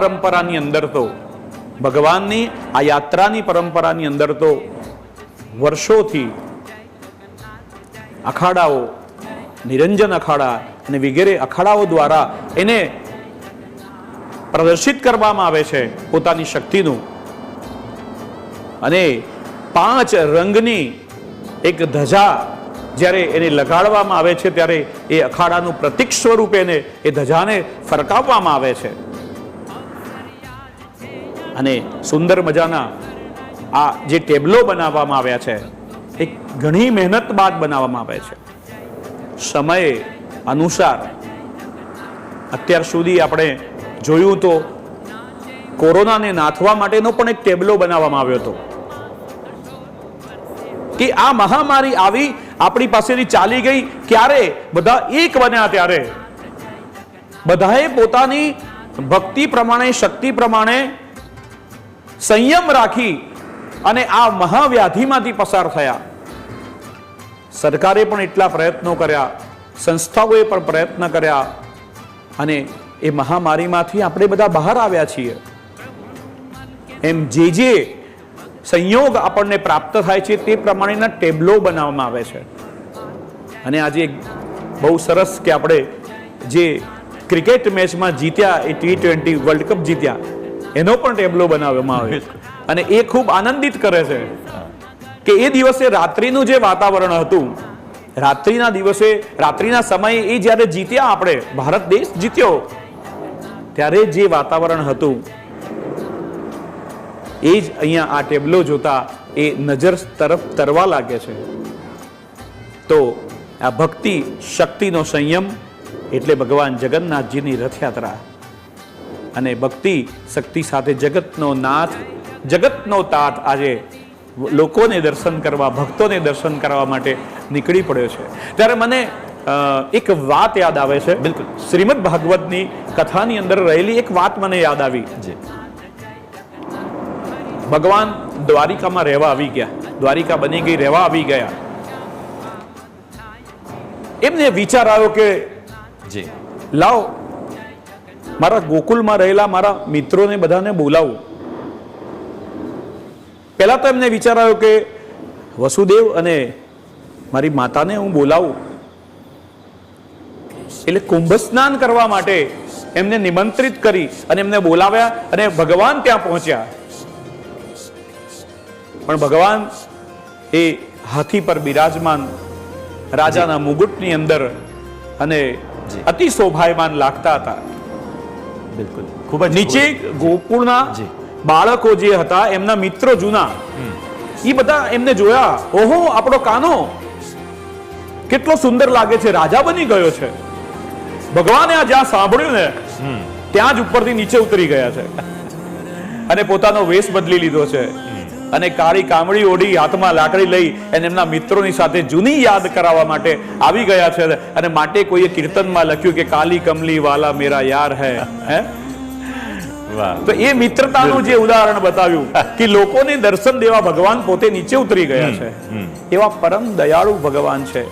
પરંપરાની અંદર તો ભગવાનની આ યાત્રાની પરંપરાની અંદર તો વર્ષોથી અખાડાઓ, નિરંજન અખાડા અને વગેરે અખાડાઓ દ્વારા એને પ્રદર્શિત કરવામાં આવે છે પોતાની શક્તિનું. અને 5 રંગની એક ધજા જ્યારે એને લગાડવામાં આવે છે ત્યારે એ અખાડાનું પ્રતીક સ્વરૂપે એને એ ધજાને ફરકાવવામાં આવે છે. અને સુંદર મજાના આ જે ટેબલો બનાવવામાં આવ્યા છે એ ઘણી મહેનત બાદ બનાવવામાં આવે છે. સમય અનુસાર અત્યાર સુધી આપણે જોયું તો કોરોનાને નાથવા માટેનો પણ એક ટેબલો બનાવવામાં આવ્યો હતો કે આ મહામારી આવી આપણી પાસેથી ચાલી ગઈ, ક્યારે બધા એક બન્યા ત્યારે બધાએ પોતાની ભક્તિ પ્રમાણે, શક્તિ પ્રમાણે સંયમ રાખી અને આ મહાવ્યાધિમાંથી પસાર થયા. સરકારે પણ એટલા પ્રયત્નો કર્યા, સંસ્થાઓએ પણ પ્રયત્ન કર્યા અને એ મહામારીમાંથી આપણે બધા બહાર આવ્યા છીએ. એમ જે સંયોગ આપણને પ્રાપ્ત થાય છે તે પ્રમાણેના ટેબલો બનાવવામાં આવે છે. અને આજે બહુ સરસ કે આપણે જે ક્રિકેટ મેચમાં જીત્યા, એ T20 વર્લ્ડ કપ જીત્યા, એનો પણ ટેબલો બનાવવામાં આવ્યો અને એ ખૂબ આનંદિત કરે છે કે એ દિવસે રાત્રિનું જે વાતાવરણ હતું, રાત્રિના દિવસે, રાત્રિના સમયે એ જ્યારે જીત્યા, આપણે ભારત દેશ જીત્યો, ત્યારે જે વાતાવરણ હતું એ જ અહીંયા આ ટેબલો જોતા એ નજર તરફ તરવા લાગે છે. તો આ ભક્તિ શક્તિનો સંયમ એટલે ભગવાન જગન્નાથજીની રથયાત્રા. અને ભક્તિ શક્તિ સાથે જગતનો નાથ, જગતનો તાત આજે લોકોને દર્શન કરવા, ભક્તોને દર્શન કરવા માટે નીકળી પડ્યો છે. ત્યારે મને એક વાત યાદ આવે છે. બિલકુલ, શ્રીમદ ભાગવતની કથાની અંદર રહેલી એક વાત મને યાદ આવી. ભગવાન દ્વારિકામાં રહેવા આવી ગયા, દ્વારિકા બની ગઈ, રહેવા આવી ગયા. એમને વિચાર આવ્યો કે લાવ મારા ગોકુલમાં રહેલા મારા મિત્રોને બધાને બોલાવું. પહેલા તો એમને વિચાર આવ્યો કે વસુદેવ અને મારી માતાને હું બોલાવું. એટલે કુંભ સ્નાન કરવા માટે એમને નિમંત્રિત કરી અને એમને બોલાવ્યા અને ભગવાન ત્યાં પહોંચ્યા. પણ ભગવાન એ હાથી પર બિરાજમાન, રાજાના મુગુટની અંદર, અને અતિ શોભાયમાન લાગતા હતા. બિલકુલ, ખૂબ જ નીચે ગોકુળના બાળકો જે હતા, એમના મિત્રો જૂના, એ બધા એમને જોયા. ઓહો, આપણો કાનો કેટલો સુંદર લાગે છે, રાજા બની ગયો છે. ભગવાને આ જ્યાં સાંભળ્યું ને ત્યાં જ ઉપરથી નીચે ઉતરી ગયા છે અને પોતાનો વેશ બદલી લીધો છે અને કાળી કામળી ઓઢી, હાથમાં લાકડી લઈ અને એમના મિત્રોની સાથે જૂની યાદ કરાવવા માટે આવી ગયા છે. અને માટે કોઈએ કીર્તનમાં લખ્યું કે કાલી કમલી વાલા મેરા યાર હૈ. તો એ મિત્રતાનું જે ઉદાહરણ બતાવ્યું કે લોકોને દર્શન દેવા ભગવાન પોતે નીચે ઉતરી ગયા છે. એવા પરમ દયાળુ ભગવાન છે.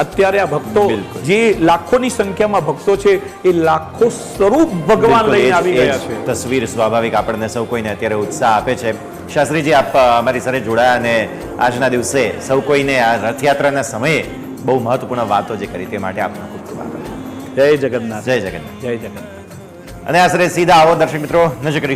અત્યારે આ ભક્તો જે લાખોની સંખ્યામાં ભક્તો છે, એ લાખો સ્વરૂપ ભગવાન લઈને આવી ગયા છે. તસવીર સ્વાભાવિક આપણને સૌ કોઈને અત્યારે ઉત્સાહ આપે છે. શાસ્ત્રીજી, આપ અમારી સાથે જોડાયા અને આજના દિવસે સૌ કોઈને આ રથયાત્રાના સમયે બહુ મહત્વપૂર્ણ વાતો જે કરી તે માટે આપનો ખૂબ ખૂબ આભાર. જય જગન્નાથ. જય જગન્નાથ. જય જગન્નાથ. અને આશરે સીધા આવો દર્શક મિત્રો, નજર કરી